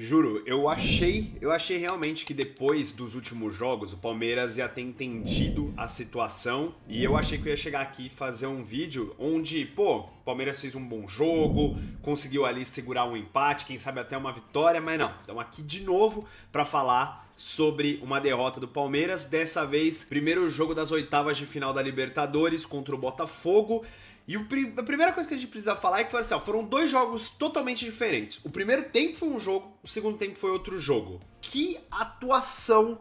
Juro, eu achei realmente que depois dos últimos jogos o Palmeiras ia ter entendido a situação e eu achei que eu ia chegar aqui e fazer um vídeo onde, pô, o Palmeiras fez um bom jogo, conseguiu ali segurar um empate, quem sabe até uma vitória, mas não. Estamos aqui de novo para falar sobre uma derrota do Palmeiras, dessa vez primeiro jogo das oitavas de final da Libertadores contra o Botafogo. E a primeira coisa que a gente precisa falar é que foram dois jogos totalmente diferentes. O primeiro tempo foi um jogo, o segundo tempo foi outro jogo. Que atuação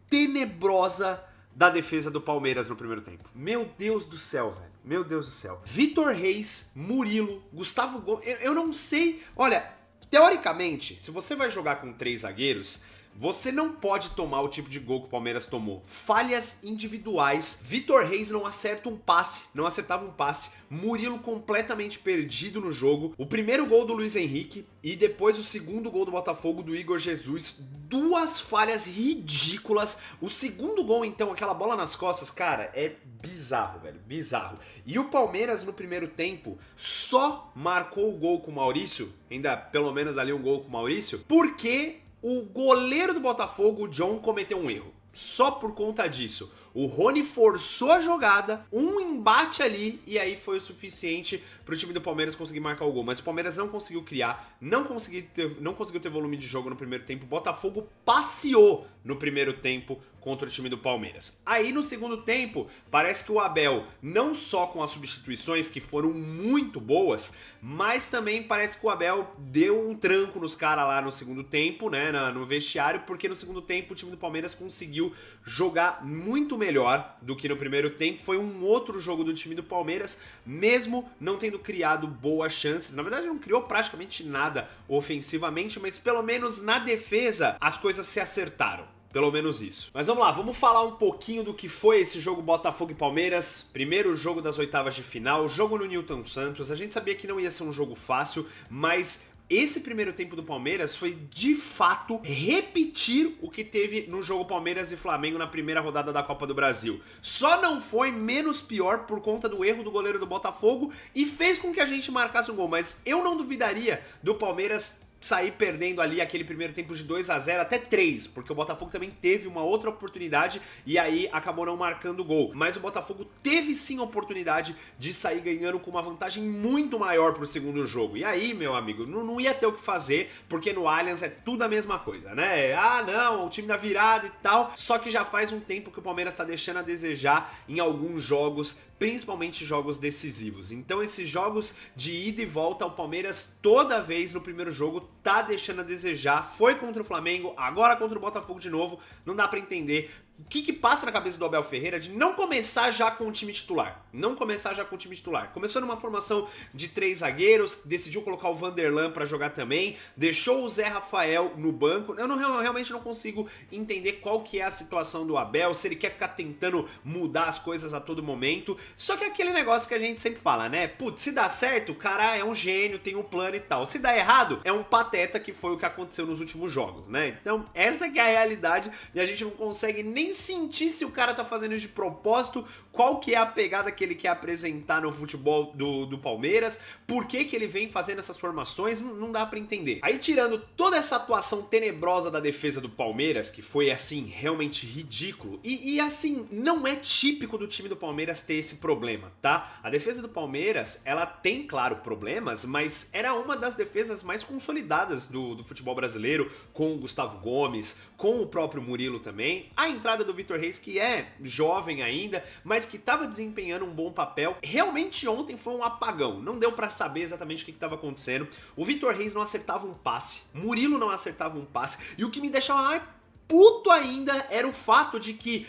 tenebrosa da defesa do Palmeiras no primeiro tempo. Meu Deus do céu, velho. Meu Deus do céu. Vitor Reis, Murilo, Gustavo Gomes. Eu não sei. Olha, teoricamente, se você vai jogar com 3 zagueiros, você não pode tomar o tipo de gol que o Palmeiras tomou. Falhas individuais. Vitor Reis não acertava um passe. Murilo completamente perdido no jogo. O primeiro gol do Luiz Henrique e depois o segundo gol do Botafogo do Igor Jesus. 2 falhas ridículas. O segundo gol, então, aquela bola nas costas, cara, é bizarro, velho. Bizarro. E o Palmeiras, no primeiro tempo, só marcou o gol com o Maurício, ainda pelo menos ali um gol com o Maurício, porque o goleiro do Botafogo, o John, cometeu um erro. Só por conta disso. O Rony forçou a jogada, um embate ali, e aí foi o suficiente pro time do Palmeiras conseguir marcar o gol. Mas o Palmeiras não conseguiu criar, não conseguiu ter volume de jogo no primeiro tempo. O Botafogo passeou no primeiro tempo contra o time do Palmeiras. Aí no segundo tempo, parece que o Abel, não só com as substituições que foram muito boas, mas também parece que o Abel deu um tranco nos caras lá no segundo tempo, né, no vestiário, porque no segundo tempo o time do Palmeiras conseguiu jogar muito melhor do que no primeiro tempo. Foi um outro jogo do time do Palmeiras, mesmo não tendo criado boas chances. Na verdade não criou praticamente nada ofensivamente, mas pelo menos na defesa as coisas se acertaram. Pelo menos isso. Mas vamos lá, vamos falar um pouquinho do que foi esse jogo Botafogo e Palmeiras. Primeiro jogo das oitavas de final, jogo no Newton Santos. A gente sabia que não ia ser um jogo fácil, mas esse primeiro tempo do Palmeiras foi, de fato, repetir o que teve no jogo Palmeiras e Flamengo na primeira rodada da Copa do Brasil. Só não foi menos pior por conta do erro do goleiro do Botafogo e fez com que a gente marcasse um gol. Mas eu não duvidaria do Palmeiras sair perdendo ali aquele primeiro tempo de 2-0 até 3, porque o Botafogo também teve uma outra oportunidade e aí acabou não marcando o gol. Mas o Botafogo teve sim a oportunidade de sair ganhando com uma vantagem muito maior pro segundo jogo. E aí, meu amigo, não ia ter o que fazer, porque no Allianz é tudo a mesma coisa, né? Ah, não, o time da virada e tal. Só que já faz um tempo que o Palmeiras tá deixando a desejar em alguns jogos, principalmente jogos decisivos. Então esses jogos de ida e volta, o Palmeiras toda vez no primeiro jogo tá deixando a desejar. Foi contra o Flamengo, agora contra o Botafogo de novo. Não dá pra entender o que passa na cabeça do Abel Ferreira de não começar já com o time titular. Começou numa formação de 3 zagueiros, decidiu colocar o Vanderlan pra jogar também, deixou o Zé Rafael no banco. Eu realmente não consigo entender qual que é a situação do Abel, se ele quer ficar tentando mudar as coisas a todo momento. Só que é aquele negócio que a gente sempre fala, né? Putz, se dá certo, o cara é um gênio, tem um plano e tal. Se dá errado, é um pateta, que foi o que aconteceu nos últimos jogos, né? Então, essa que é a realidade e a gente não consegue nem sentir se o cara tá fazendo isso de propósito, qual que é a pegada que ele quer apresentar no futebol do Palmeiras, por que ele vem fazendo essas formações, não dá pra entender. Aí, tirando toda essa atuação tenebrosa da defesa do Palmeiras, que foi, assim, realmente ridículo, e assim, não é típico do time do Palmeiras ter esse problema, tá? A defesa do Palmeiras, ela tem, claro, problemas, mas era uma das defesas mais consolidadas do futebol brasileiro, com o Gustavo Gomes, com o próprio Murilo também. A entrada do Vitor Reis, que é jovem ainda, mas que estava desempenhando um bom papel. Realmente ontem foi um apagão, não deu pra saber exatamente o que estava acontecendo. O Vitor Reis não acertava um passe, Murilo não acertava um passe, e o que me deixava mais puto ainda era o fato de que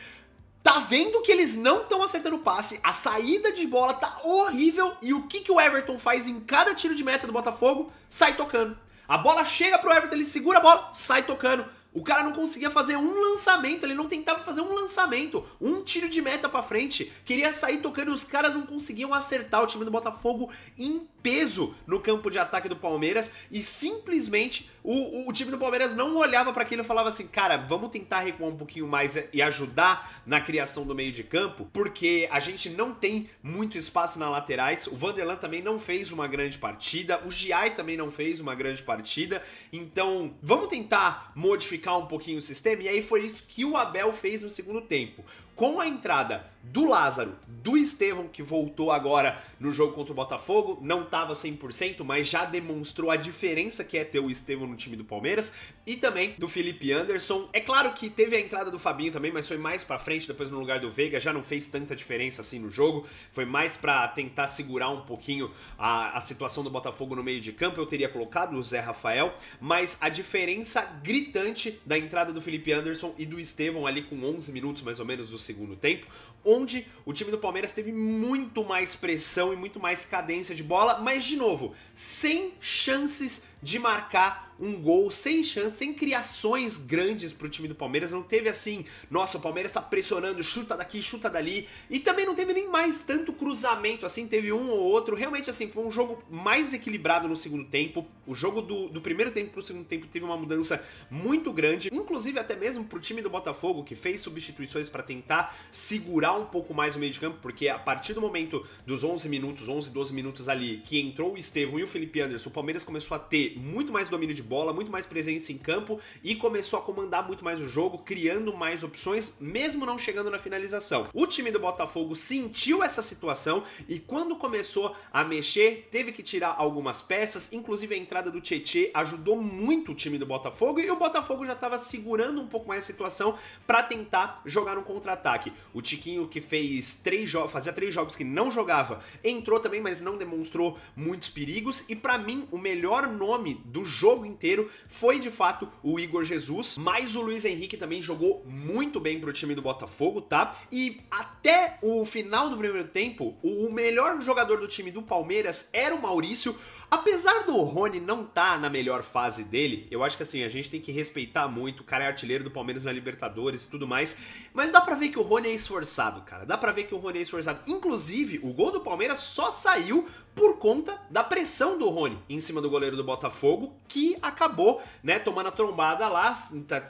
tá vendo que eles não estão acertando o passe, a saída de bola tá horrível, e o que o Everton faz em cada tiro de meta do Botafogo? Sai tocando. A bola chega pro Everton, ele segura a bola, sai tocando. O cara não conseguia fazer um lançamento, ele não tentava fazer um lançamento, um tiro de meta pra frente. Queria sair tocando e os caras não conseguiam acertar. O time do Botafogo em peso no campo de ataque do Palmeiras e simplesmente o time do Palmeiras não olhava para aquilo e falava assim, cara, vamos tentar recuar um pouquinho mais e ajudar na criação do meio de campo, porque a gente não tem muito espaço nas laterais. O Vanderlan também não fez uma grande partida, o Giai também não fez uma grande partida, então vamos tentar modificar um pouquinho o sistema, e aí foi isso que o Abel fez no segundo tempo. Com a entrada do Lázaro, do Estevão, que voltou agora no jogo contra o Botafogo, não estava 100%, mas já demonstrou a diferença que é ter o Estevão no time do Palmeiras, e também do Felipe Anderson. É claro que teve a entrada do Fabinho também, mas foi mais pra frente, depois no lugar do Veiga, já não fez tanta diferença assim no jogo, foi mais pra tentar segurar um pouquinho a situação do Botafogo no meio de campo. Eu teria colocado o Zé Rafael, mas a diferença gritante da entrada do Felipe Anderson e do Estevão ali com 11 minutos mais ou menos do segundo tempo, onde o time do Palmeiras teve muito mais pressão e muito mais cadência de bola, mas de novo, sem chances de marcar um gol, sem chance, sem criações grandes pro time do Palmeiras. Não teve assim, nossa, o Palmeiras tá pressionando, chuta daqui, chuta dali, e também não teve nem mais tanto cruzamento assim, teve um ou outro. Realmente assim, foi um jogo mais equilibrado no segundo tempo. O jogo do primeiro tempo pro segundo tempo teve uma mudança muito grande, inclusive até mesmo pro time do Botafogo, que fez substituições para tentar segurar um pouco mais o meio de campo, porque a partir do momento dos 11 minutos, 11, 12 minutos ali, que entrou o Estevão e o Felipe Anderson, o Palmeiras começou a ter muito mais domínio de bola, muito mais presença em campo e começou a comandar muito mais o jogo, criando mais opções, mesmo não chegando na finalização. O time do Botafogo sentiu essa situação e quando começou a mexer, teve que tirar algumas peças, inclusive a entrada do Tietê ajudou muito o time do Botafogo e o Botafogo já estava segurando um pouco mais a situação para tentar jogar um contra-ataque. O Tiquinho, que fez fazia 3 jogos que não jogava, entrou também, mas não demonstrou muitos perigos, e para mim o melhor nome do jogo inteiro foi de fato o Igor Jesus, mas o Luiz Henrique também jogou muito bem pro time do Botafogo, tá? E até o final do primeiro tempo, o melhor jogador do time do Palmeiras era o Maurício. Apesar do Rony não estar na melhor fase dele, eu acho que assim, a gente tem que respeitar muito, o cara é artilheiro do Palmeiras na Libertadores e tudo mais, mas dá pra ver que o Rony é esforçado, cara, dá pra ver que o Rony é esforçado. Inclusive, o gol do Palmeiras só saiu por conta da pressão do Rony em cima do goleiro do Botafogo, que acabou, né, tomando a trombada lá.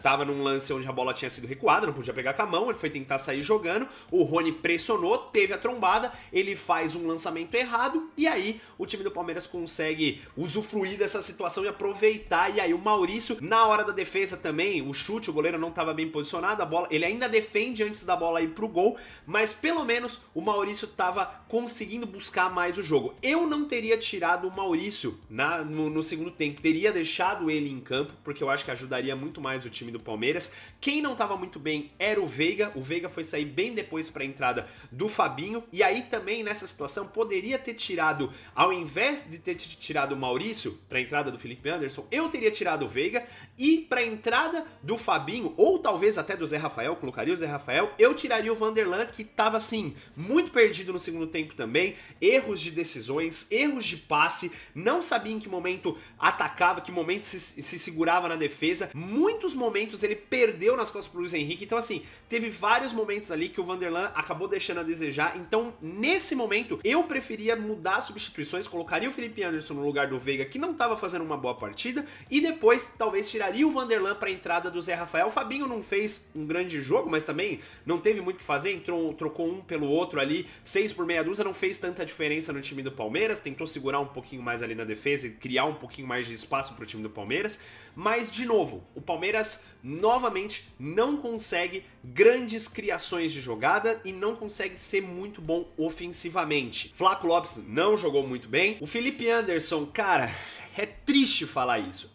Tava num lance onde a bola tinha sido recuada, não podia pegar com a mão, ele foi tentar sair jogando, o Rony pressionou, teve a trombada, ele faz um lançamento errado, e aí o time do Palmeiras consegue usufruir dessa situação e aproveitar. E aí o Maurício, na hora da defesa também, o chute, o goleiro não estava bem posicionado, a bola, ele ainda defende antes da bola ir pro gol, mas pelo menos o Maurício estava conseguindo buscar mais o jogo. Eu não teria tirado o Maurício no segundo tempo, teria deixado ele em campo, porque eu acho que ajudaria muito mais o time do Palmeiras. Quem não estava muito bem era o Veiga foi sair bem depois para a entrada do Fabinho, e aí também nessa situação poderia ter tirado, ao invés de ter tirado o Maurício para a entrada do Felipe Anderson, eu teria tirado o Veiga, e para a entrada do Fabinho, ou talvez até do Zé Rafael, colocaria o Zé Rafael, eu tiraria o Vanderlan, que estava assim, muito perdido no segundo tempo também, erros de decisões, erros de passe, não sabia em que momento atacava, que momento se segurava na defesa, muitos momentos ele perdeu nas costas pro Luiz Henrique, então assim, teve vários momentos ali que o Vanderlan acabou deixando a desejar. Então nesse momento eu preferia mudar as substituições, colocaria o Felipe Anderson no lugar do Veiga, que não estava fazendo uma boa partida, e depois talvez tiraria o Vanderlan para a entrada do Zé Rafael. O Fabinho não fez um grande jogo, mas também não teve muito o que fazer, trocou um pelo outro ali, 6 por meia dúzia, não fez tanta diferença no time do Palmeiras, tentou segurar um pouquinho mais ali na defesa e criar um pouquinho mais de espaço para o time do Palmeiras, mas de novo, o Palmeiras novamente não consegue grandes criações de jogada e não consegue ser muito bom ofensivamente. Flaco Lopes não jogou muito bem, o Felipe Anderson, cara, é triste falar isso,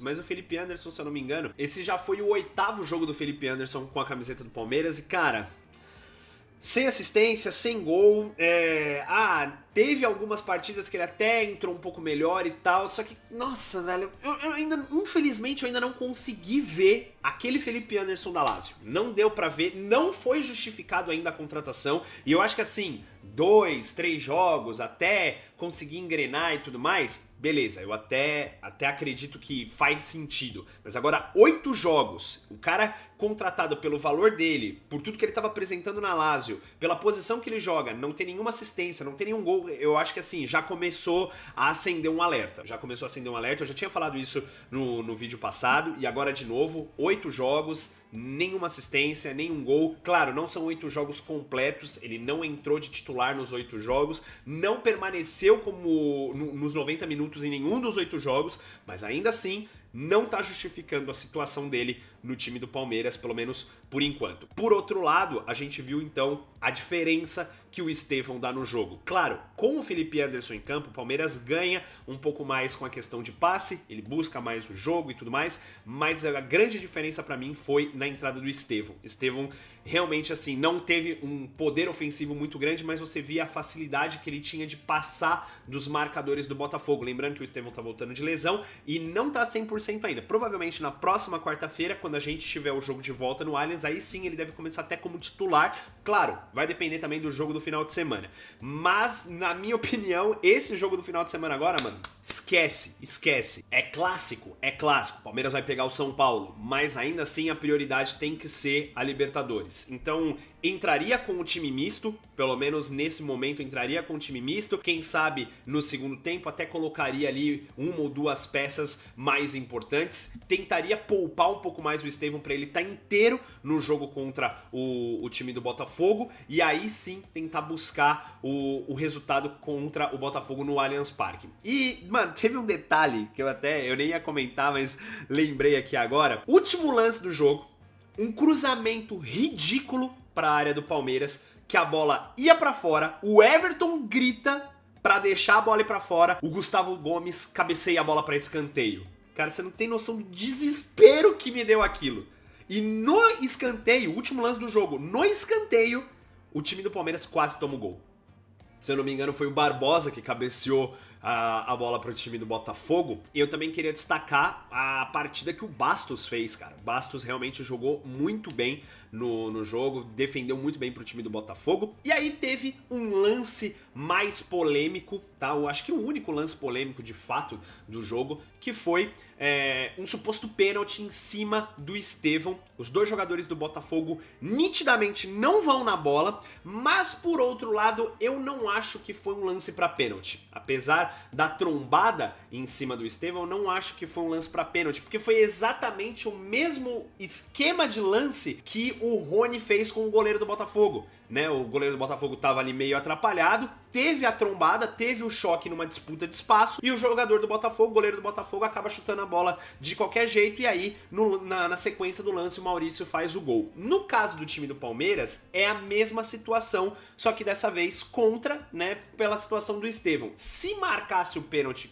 mas o Felipe Anderson, se eu não me engano, esse já foi o 8º jogo do Felipe Anderson com a camiseta do Palmeiras e, cara, sem assistência, sem gol, teve algumas partidas que ele até entrou um pouco melhor e tal, só que, nossa, velho, eu ainda, infelizmente, eu ainda não consegui ver aquele Felipe Anderson da Lazio. Não deu pra ver, não foi justificado ainda a contratação, e eu acho que assim, 2, 3 jogos até conseguir engrenar e tudo mais, beleza, eu até acredito que faz sentido. Mas agora 8 jogos, o cara contratado pelo valor dele, por tudo que ele estava apresentando na Lazio, pela posição que ele joga, não tem nenhuma assistência, não tem nenhum gol, eu acho que assim, já começou a acender um alerta. Eu já tinha falado isso no vídeo passado, e agora de novo, 8 jogos, nenhuma assistência, nenhum gol. Claro, não são 8 jogos completos, ele não entrou de titular nos 8 jogos, não permaneceu como nos 90 minutos em nenhum dos 8 jogos, mas ainda assim não está justificando a situação dele no time do Palmeiras, pelo menos por enquanto. Por outro lado, a gente viu então a diferença que o Estevão dá no jogo. Claro, com o Felipe Anderson em campo, o Palmeiras ganha um pouco mais com a questão de passe, ele busca mais o jogo e tudo mais, mas a grande diferença para mim foi na entrada do Estevão. Estevão realmente assim não teve um poder ofensivo muito grande, mas você via a facilidade que ele tinha de passar dos marcadores do Botafogo. Lembrando que o Estevão tá voltando de lesão e não tá 100% ainda. Provavelmente na próxima quarta-feira, quando a gente tiver o jogo de volta no Allianz, aí sim ele deve começar até como titular. Claro, vai depender também do jogo do final de semana. Mas, na minha opinião, esse jogo do final de semana agora, mano, esquece. É clássico. O Palmeiras vai pegar o São Paulo, mas ainda assim a prioridade tem que ser a Libertadores. Então, entraria com o time misto, pelo menos nesse momento entraria com o time misto. Quem sabe no segundo tempo até colocaria ali uma ou duas peças mais importantes. Tentaria poupar um pouco mais o Estevão para ele estar inteiro no jogo contra o time do Botafogo. E aí sim tentar buscar o resultado contra o Botafogo no Allianz Parque. E, mano, teve um detalhe que eu nem ia comentar, mas lembrei aqui agora. Último lance do jogo, um cruzamento ridículo para a área do Palmeiras, que a bola ia para fora, o Everton grita para deixar a bola ir para fora, o Gustavo Gomes cabeceia a bola para escanteio. Cara, você não tem noção do desespero que me deu aquilo. E no escanteio, último lance do jogo, no escanteio, o time do Palmeiras quase toma o gol. Se eu não me engano, foi o Barbosa que cabeceou a bola para o time do Botafogo. E eu também queria destacar a partida que o Bastos fez, cara. O Bastos realmente jogou muito bem no jogo, defendeu muito bem para o time do Botafogo. E aí teve um lance mais polêmico, tá? Eu acho que o único lance polêmico de fato do jogo, que foi um suposto pênalti em cima do Estevão. Os dois jogadores do Botafogo nitidamente não vão na bola, mas por outro lado eu não acho que foi um lance para pênalti. Apesar da trombada em cima do Estevão, eu não acho que foi um lance para pênalti, porque foi exatamente o mesmo esquema de lance que o Rony fez com o goleiro do Botafogo, né? O goleiro do Botafogo tava ali meio atrapalhado, teve a trombada, teve o choque numa disputa de espaço, e o jogador do Botafogo, o goleiro do Botafogo, acaba chutando a bola de qualquer jeito, e aí na sequência do lance o Maurício faz o gol. No caso do time do Palmeiras, é a mesma situação, só que dessa vez contra, né, pela situação do Estevão. Se marcasse o pênalti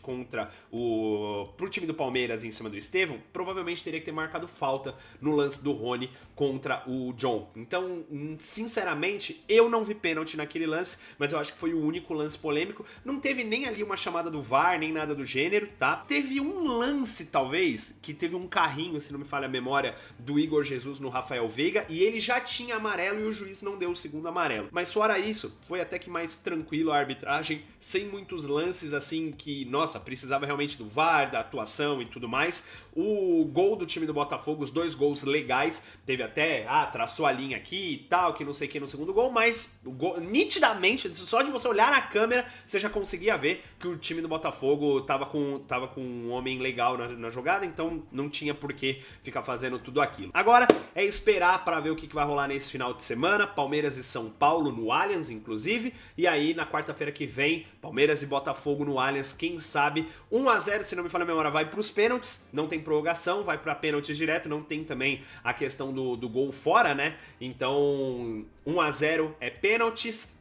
pro time do Palmeiras em cima do Estevão, provavelmente teria que ter marcado falta no lance do Rony contra o John. Então, sinceramente, eu não vi pênalti naquele lance, mas eu acho que foi o único lance polêmico. Não teve nem ali uma chamada do VAR, nem nada do gênero, tá? Teve um lance, talvez, que teve um carrinho, se não me falha a memória, do Igor Jesus no Rafael Veiga, e ele já tinha amarelo e o juiz não deu o segundo amarelo. Mas fora isso, foi até que mais tranquilo a arbitragem, sem muitos lances assim que, nossa, precisava realmente do VAR, da atuação e tudo mais. O gol do time do Botafogo, os dois gols legais, teve até, traçou a linha aqui e tal, que não sei o que no segundo gol, mas o gol, nitidamente, só de você olhar na câmera, você já conseguia ver que o time do Botafogo tava com um homem legal na jogada, então não tinha por que ficar fazendo tudo aquilo. Agora é esperar para ver o que vai rolar nesse final de semana, Palmeiras e São Paulo no Allianz, inclusive, e aí na quarta-feira que vem, Palmeiras e Botafogo no Allianz, quem sabe 1-0, se não me falha a memória, vai pros pênaltis, não tem prorrogação, vai pra pênaltis direto, não tem também a questão do gol fora, né? Então 1-0 é pênaltis.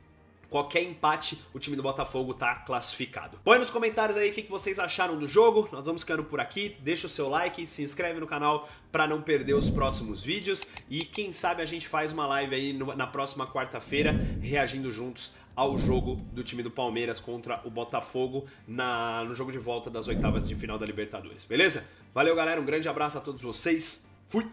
Qualquer empate, o time do Botafogo tá classificado. Põe nos comentários aí o que vocês acharam do jogo. Nós vamos ficando por aqui. Deixa o seu like, se inscreve no canal para não perder os próximos vídeos. E quem sabe a gente faz uma live aí na próxima quarta-feira, reagindo juntos ao jogo do time do Palmeiras contra o Botafogo no jogo de volta das oitavas de final da Libertadores. Beleza? Valeu, galera. Um grande abraço a todos vocês. Fui!